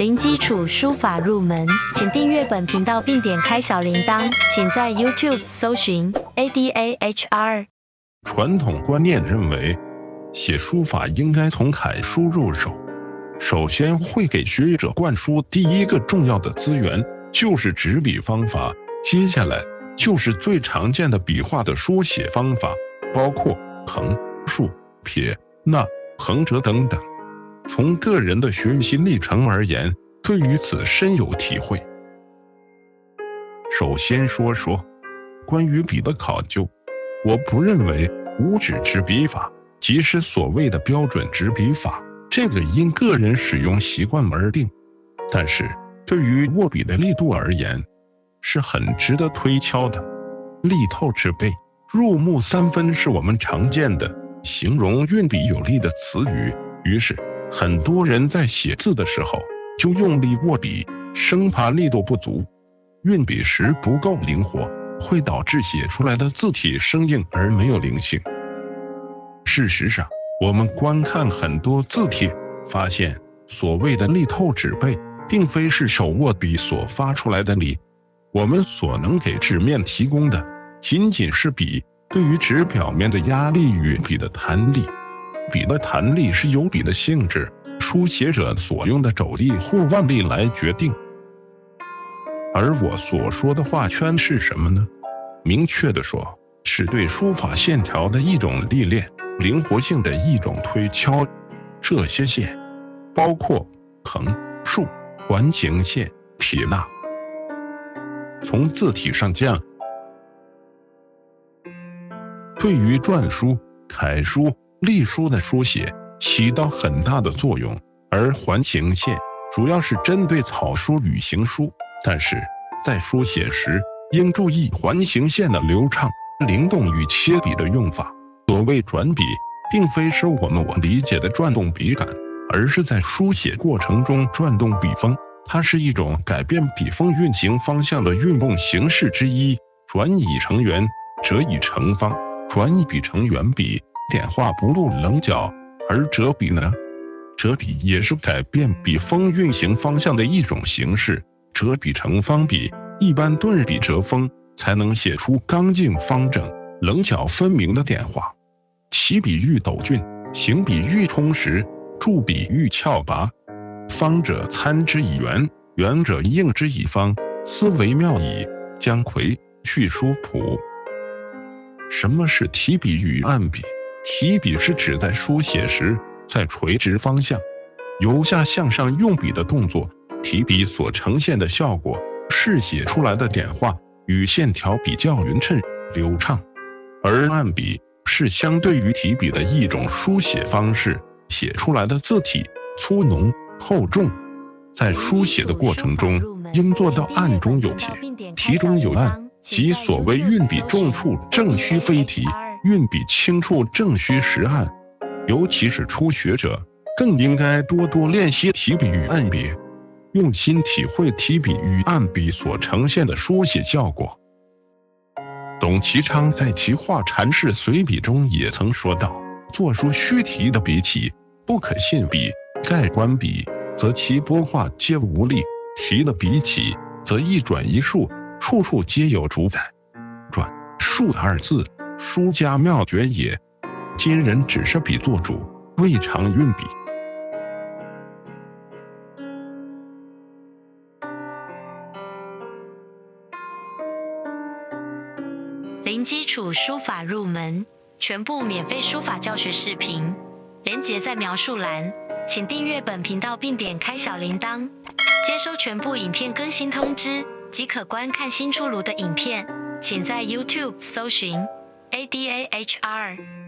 零基础书法入门，请订阅本频道并点开小铃铛。请在 YouTube 搜寻 ADAHR。传统观念认为，写书法应该从楷书入手。首先会给学者灌输第一个重要的资源，就是执笔方法。接下来就是最常见的笔画的书写方法，包括横、竖、撇、捺、横折等等。从个人的学习历程而言，对于此深有体会。首先说说关于笔的考究，我不认为无纸执笔法即是所谓的标准执笔法，这个因个人使用习惯而定。但是对于握笔的力度而言，是很值得推敲的。力透纸背，入木三分是我们常见的形容运笔有力的词语，于是很多人在写字的时候就用力握笔，生怕力度不足，运笔时不够灵活，会导致写出来的字体生硬而没有灵性。事实上，我们观看很多字帖，发现所谓的力透纸背，并非是手握笔所发出来的力，我们所能给纸面提供的仅仅是笔对于纸表面的压力与笔的弹力。笔的弹力是由笔的性质、书写者所用的肘力或腕力来决定。而我所说的画圈是什么呢？明确地说，是对书法线条的一种历练，灵活性的一种推敲。这些线包括横、竖、环形线、撇捺。从字体上讲，对于篆书、楷书、隶书的书写起到很大的作用，而环形线主要是针对草书与行书，但是在书写时应注意环形线的流畅、灵动与切笔的用法。所谓转笔，并非是我理解的转动笔杆，而是在书写过程中转动笔锋，它是一种改变笔锋运行方向的运动形式之一。转以成圆，折以成方，转以笔成圆笔，点画不露棱角。而折笔呢？折笔也是改变笔锋运行方向的一种形式。折笔成方笔，一般顿笔折锋，才能写出刚劲方正、棱角分明的点画。起笔欲陡峻，行笔欲充实，著笔欲峭拔。方者参之以圆，圆者应之以方，斯为妙矣。姜夔续书谱。什么是提笔与按笔？提笔是指在书写时，在垂直方向由下向上用笔的动作。提笔所呈现的效果是写出来的点画与线条比较匀称流畅，而按笔是相对于提笔的一种书写方式，写出来的字体粗浓厚重。在书写的过程中，应做到按中有帖，题中有按，即所谓运笔重处正须飞题，运笔轻处正须实按。尤其是初学者，更应该多多练习提笔与按笔，用心体会提笔与按笔所呈现的书写效果。董其昌在其画禅式随笔中也曾说道，作书须提的笔起，不可信笔，盖观笔，则其拨画皆无力；提了笔起，则一转一竖，处处皆有主宰。转、竖二字，书家妙诀也。今人只是笔作主，未尝运笔。零基础书法入门，全部免费书法教学视频，连结在描述栏。请订阅本频道并点开小铃铛，接收全部影片更新通知，即可观看新出炉的影片。请在 YouTube 搜寻 ADAHR。